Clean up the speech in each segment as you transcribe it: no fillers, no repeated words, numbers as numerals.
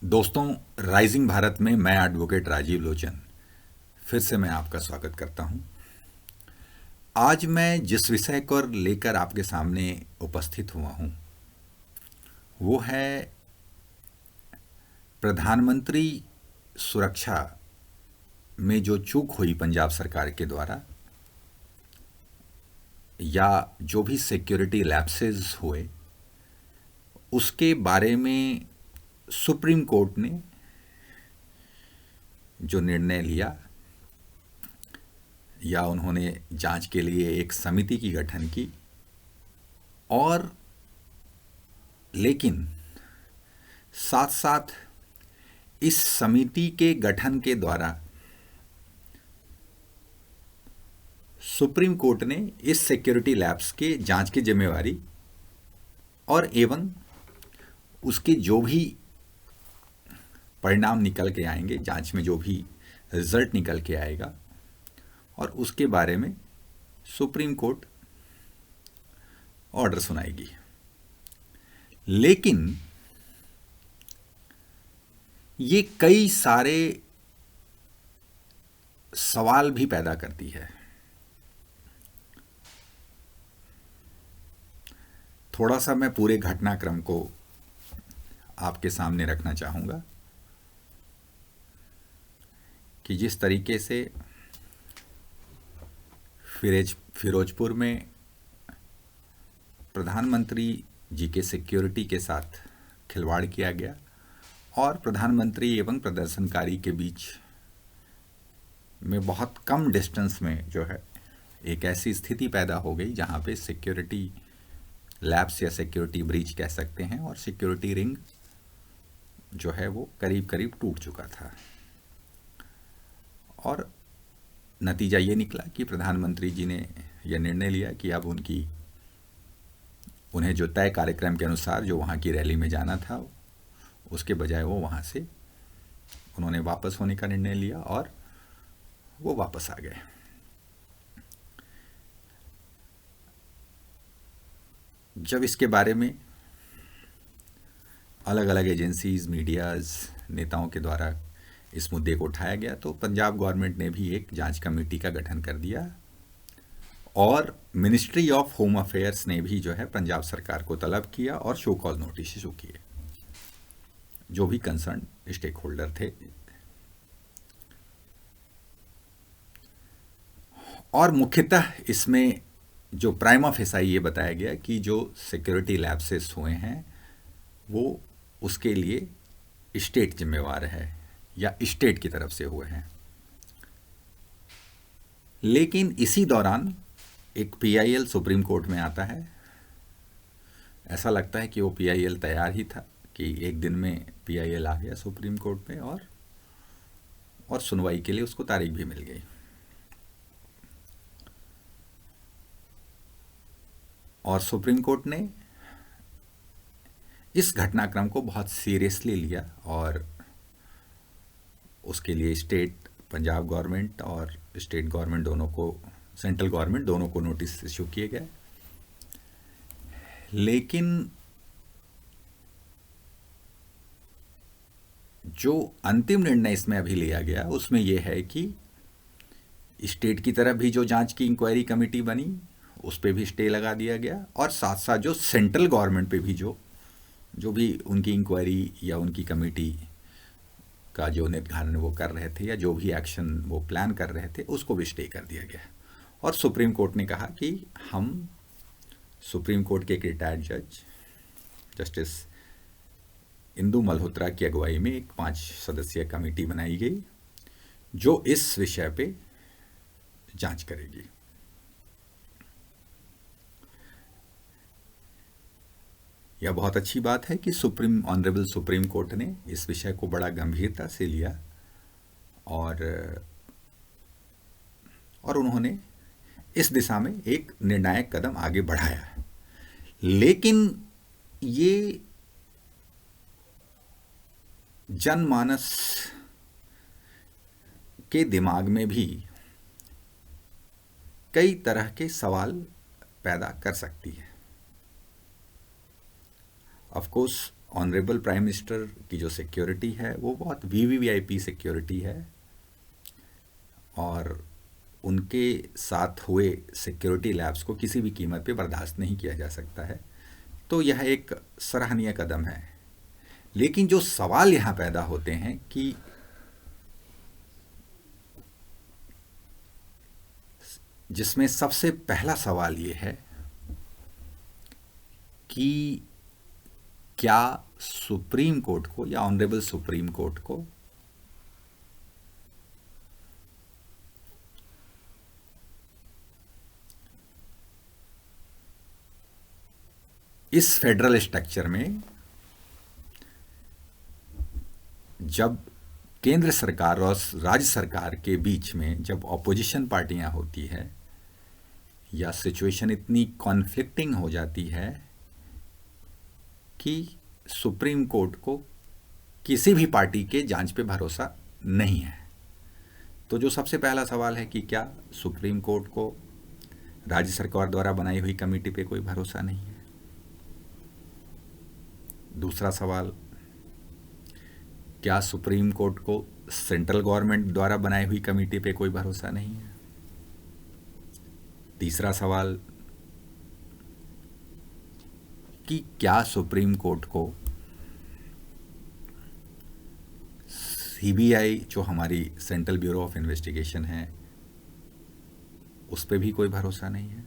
दोस्तों, राइजिंग भारत में मैं एडवोकेट राजीव लोचन फिर से मैं आपका स्वागत करता हूं। आज मैं जिस विषय को लेकर आपके सामने उपस्थित हुआ हूं वो है प्रधानमंत्री सुरक्षा में जो चूक हुई पंजाब सरकार के द्वारा, या जो भी सिक्योरिटी लैप्सेस हुए उसके बारे में सुप्रीम कोर्ट ने जो निर्णय लिया, या उन्होंने जांच के लिए एक समिति की गठन की। और लेकिन साथ साथ इस समिति के गठन के द्वारा सुप्रीम कोर्ट ने इस सिक्योरिटी लैब्स के जांच की जिम्मेवारी और एवं उसके जो भी परिणाम निकल के आएंगे, जांच में जो भी रिजल्ट निकल के आएगा, और उसके बारे में सुप्रीम कोर्ट ऑर्डर सुनाएगी। लेकिन ये कई सारे सवाल भी पैदा करती है। थोड़ा सा मैं पूरे घटनाक्रम को आपके सामने रखना चाहूँगा कि जिस तरीके से फिरोजपुर में प्रधानमंत्री जी के सिक्योरिटी के साथ खिलवाड़ किया गया और प्रधानमंत्री एवं प्रदर्शनकारी के बीच में बहुत कम डिस्टेंस में जो है एक ऐसी स्थिति पैदा हो गई जहाँ पे सिक्योरिटी लैब्स या सिक्योरिटी ब्रीच कह सकते हैं, और सिक्योरिटी रिंग जो है वो करीब करीब टूट चुका था। और नतीजा ये निकला कि प्रधानमंत्री जी ने यह निर्णय लिया कि अब उन्हें जो तय कार्यक्रम के अनुसार जो वहाँ की रैली में जाना था, उसके बजाय वो वहाँ से उन्होंने वापस होने का निर्णय लिया और वो वापस आ गए। जब इसके बारे में अलग अलग एजेंसीज, मीडियाज, नेताओं के द्वारा इस मुद्दे को उठाया गया, तो पंजाब गवर्नमेंट ने भी एक जांच कमेटी का गठन कर दिया और मिनिस्ट्री ऑफ होम अफेयर्स ने भी जो है पंजाब सरकार को तलब किया और शो कॉज नोटिस इशू किए जो भी कंसर्न स्टेक होल्डर थे। और मुख्यतः इसमें जो प्राइमा फेसाई ये बताया गया कि जो सिक्योरिटी लैप्सेस हुए हैं वो उसके लिए स्टेट जिम्मेवार है या स्टेट की तरफ से हुए हैं। लेकिन इसी दौरान एक पीआईएल सुप्रीम कोर्ट में आता है। ऐसा लगता है कि वो पीआईएल तैयार ही था कि एक दिन में पीआईएल आ गया सुप्रीम कोर्ट में और सुनवाई के लिए उसको तारीख भी मिल गई। और सुप्रीम कोर्ट ने इस घटनाक्रम को बहुत सीरियसली लिया और उसके लिए पंजाब गवर्नमेंट और स्टेट गवर्नमेंट दोनों को, सेंट्रल गवर्नमेंट दोनों को नोटिस इशू किए गए। लेकिन जो अंतिम निर्णय इसमें अभी लिया गया उसमें यह है कि स्टेट की तरफ भी जो जांच की इंक्वायरी कमेटी बनी उस पर भी स्टे लगा दिया गया, और साथ साथ जो सेंट्रल गवर्नमेंट पे भी जो भी उनकी इंक्वायरी या उनकी कमेटी का जो निर्धारण वो कर रहे थे या जो भी एक्शन वो प्लान कर रहे थे उसको भी स्टे कर दिया गया। और सुप्रीम कोर्ट ने कहा कि हम सुप्रीम कोर्ट के एक रिटायर्ड जज जस्टिस इंदु मल्होत्रा की अगुवाई में एक 5 सदस्यीय कमेटी बनाई गई जो इस विषय पे जांच करेगी। यह बहुत अच्छी बात है कि ऑनरेबल सुप्रीम कोर्ट ने इस विषय को बड़ा गंभीरता से लिया और उन्होंने इस दिशा में एक निर्णायक कदम आगे बढ़ाया। लेकिन ये जनमानस के दिमाग में भी कई तरह के सवाल पैदा कर सकती है। Of course honourable prime minister की जो सिक्योरिटी है वो बहुत वीवीआईपी सिक्योरिटी है, और उनके साथ हुए सिक्योरिटी लैप्स को किसी भी कीमत पे बर्दाश्त नहीं किया जा सकता है। तो यह एक सराहनीय कदम है। लेकिन जो सवाल यहाँ पैदा होते हैं कि जिसमें सबसे पहला सवाल ये है कि क्या सुप्रीम कोर्ट को या ऑनरेबल सुप्रीम कोर्ट को इस फेडरल स्ट्रक्चर में जब केंद्र सरकार और राज्य सरकार के बीच में जब ऑपोजिशन पार्टियां होती है या सिचुएशन इतनी कॉन्फ्लिक्टिंग हो जाती है कि सुप्रीम कोर्ट को किसी भी पार्टी के जांच पे भरोसा नहीं है, तो जो सबसे पहला सवाल है कि क्या सुप्रीम कोर्ट को राज्य सरकार द्वारा बनाई हुई कमेटी पे कोई भरोसा नहीं है। दूसरा सवाल, क्या सुप्रीम कोर्ट को सेंट्रल गवर्नमेंट द्वारा बनाई हुई कमेटी पे कोई भरोसा नहीं है। तीसरा सवाल कि क्या सुप्रीम कोर्ट को सीबीआई जो हमारी सेंट्रल ब्यूरो ऑफ इन्वेस्टिगेशन है उस पे भी कोई भरोसा नहीं है।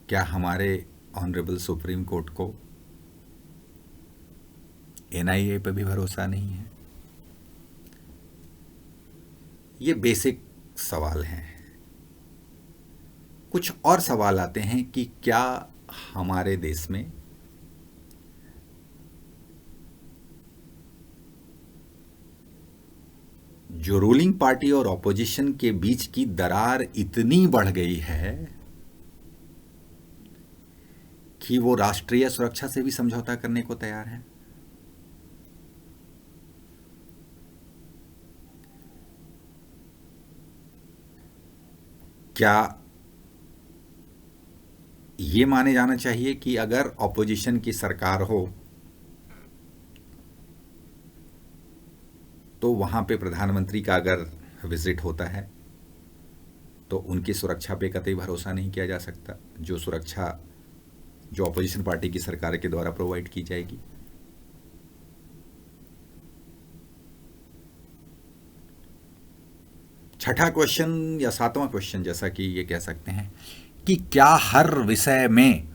क्या हमारे ऑनरेबल सुप्रीम कोर्ट को एनआईए पे भी भरोसा नहीं है। ये बेसिक सवाल हैं। कुछ और सवाल आते हैं कि क्या हमारे देश में जो रूलिंग पार्टी और ऑपोजिशन के बीच की दरार इतनी बढ़ गई है कि वो राष्ट्रीय सुरक्षा से भी समझौता करने को तैयार है। क्या ये माने जाना चाहिए कि अगर ऑपोजिशन की सरकार हो तो वहां पे प्रधानमंत्री का अगर विजिट होता है तो उनकी सुरक्षा पे कतई भरोसा नहीं किया जा सकता, जो सुरक्षा जो ऑपोजिशन पार्टी की सरकार के द्वारा प्रोवाइड की जाएगी। छठा क्वेश्चन या सातवां क्वेश्चन जैसा कि ये कह सकते हैं कि क्या हर विषय में,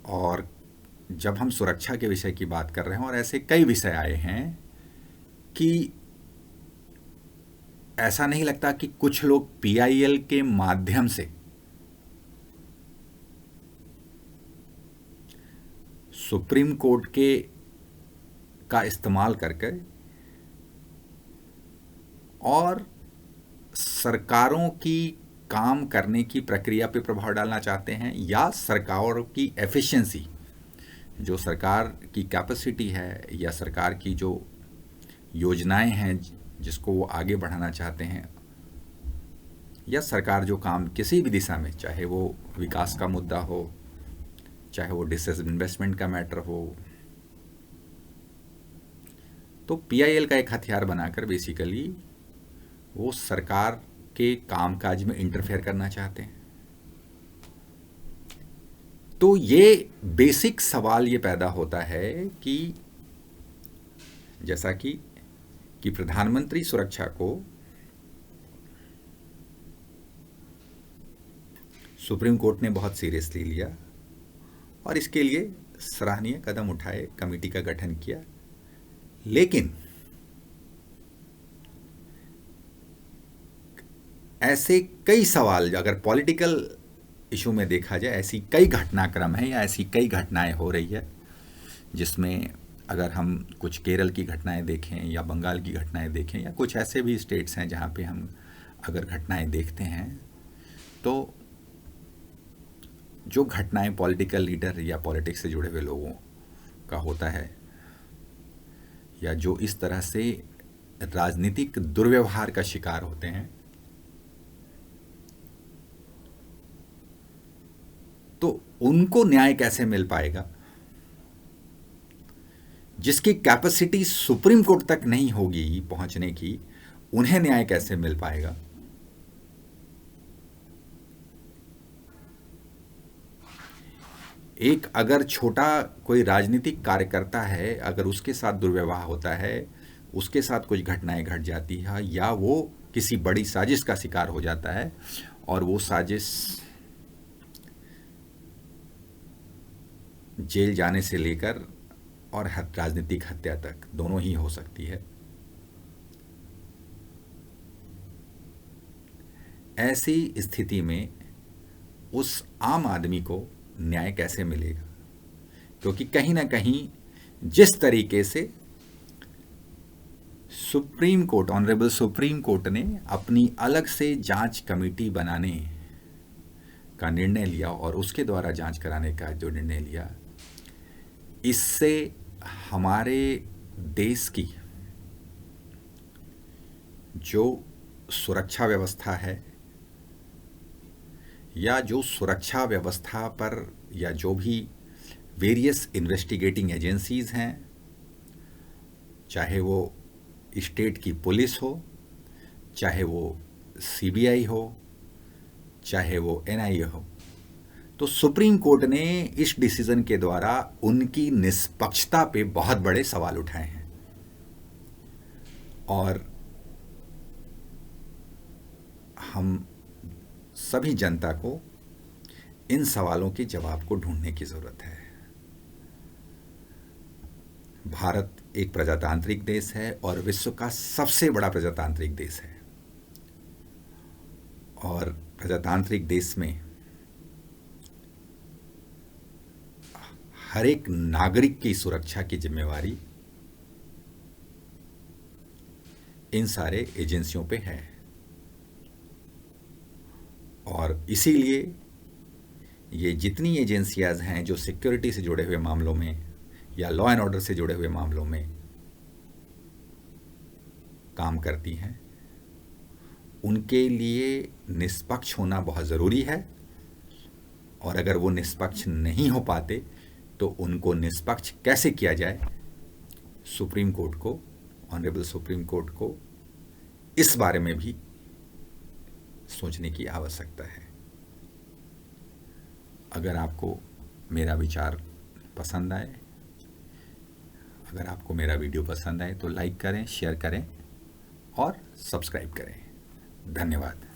और जब हम सुरक्षा के विषय की बात कर रहे हैं और ऐसे कई विषय आए हैं कि ऐसा नहीं लगता कि कुछ लोग पीआईएल के माध्यम से सुप्रीम कोर्ट के का इस्तेमाल करके और सरकारों की काम करने की प्रक्रिया पे प्रभाव डालना चाहते हैं, या सरकारों की एफिशिएंसी, जो सरकार की कैपेसिटी है या सरकार की जो योजनाएं हैं जिसको वो आगे बढ़ाना चाहते हैं, या सरकार जो काम किसी भी दिशा में, चाहे वो विकास का मुद्दा हो, चाहे वो डिसइन्वेस्टमेंट का मैटर हो, तो पीआईएल का एक हथियार बनाकर बेसिकली वो सरकार के कामकाज में इंटरफेयर करना चाहते हैं। तो ये बेसिक सवाल ये पैदा होता है कि जैसा कि प्रधानमंत्री सुरक्षा को सुप्रीम कोर्ट ने बहुत सीरियसली लिया और इसके लिए सराहनीय कदम उठाए, कमेटी का गठन किया। लेकिन ऐसे कई सवाल, अगर पॉलिटिकल इशू में देखा जाए, ऐसी कई घटनाक्रम है या ऐसी कई घटनाएं हो रही है जिसमें अगर हम कुछ केरल की घटनाएं देखें या बंगाल की घटनाएं देखें या कुछ ऐसे भी स्टेट्स हैं जहां पे हम अगर घटनाएं देखते हैं, तो जो घटनाएं पॉलिटिकल लीडर या पॉलिटिक्स से जुड़े हुए लोगों का होता है, या जो इस तरह से राजनीतिक दुर्व्यवहार का शिकार होते हैं, तो उनको न्याय कैसे मिल पाएगा? जिसकी कैपेसिटी सुप्रीम कोर्ट तक नहीं होगी पहुंचने की, उन्हें न्याय कैसे मिल पाएगा? एक अगर छोटा कोई राजनीतिक कार्यकर्ता है, अगर उसके साथ दुर्व्यवहार होता है, उसके साथ कुछ घटनाएं घट जाती है, या वो किसी बड़ी साजिश का शिकार हो जाता है, और वो साजिश जेल जाने से लेकर और राजनीतिक हत्या तक दोनों ही हो सकती है, ऐसी स्थिति में उस आम आदमी को न्याय कैसे मिलेगा? क्योंकि कहीं ना कहीं जिस तरीके से supreme court, honourable supreme court ने अपनी अलग से जांच कमेटी बनाने का निर्णय लिया और उसके द्वारा जांच कराने का जो निर्णय लिया, इससे हमारे देश की जो सुरक्षा व्यवस्था है, या जो सुरक्षा व्यवस्था पर या जो भी वेरियस इन्वेस्टिगेटिंग एजेंसीज हैं, चाहे वो स्टेट की पुलिस हो, चाहे वो सीबीआई हो, चाहे वो एनआईए हो, तो सुप्रीम कोर्ट ने इस डिसीजन के द्वारा उनकी निष्पक्षता पे बहुत बड़े सवाल उठाए हैं। और हम सभी जनता को इन सवालों के जवाब को ढूंढने की जरूरत है। भारत एक प्रजातांत्रिक देश है और विश्व का सबसे बड़ा प्रजातांत्रिक देश है, और प्रजातांत्रिक देश में हर एक नागरिक की सुरक्षा की जिम्मेवारी इन सारे एजेंसियों पे है। और इसीलिए ये जितनी एजेंसियां हैं जो सिक्योरिटी से जुड़े हुए मामलों में या लॉ एंड ऑर्डर से जुड़े हुए मामलों में काम करती हैं, उनके लिए निष्पक्ष होना बहुत ज़रूरी है। और अगर वो निष्पक्ष नहीं हो पाते तो उनको निष्पक्ष कैसे किया जाए, सुप्रीम कोर्ट को, ऑनरेबल सुप्रीम कोर्ट को इस बारे में भी सोचने की आवश्यकता है। अगर आपको मेरा विचार पसंद आए, अगर आपको मेरा वीडियो पसंद आए तो लाइक करें, शेयर करें और सब्सक्राइब करें। धन्यवाद।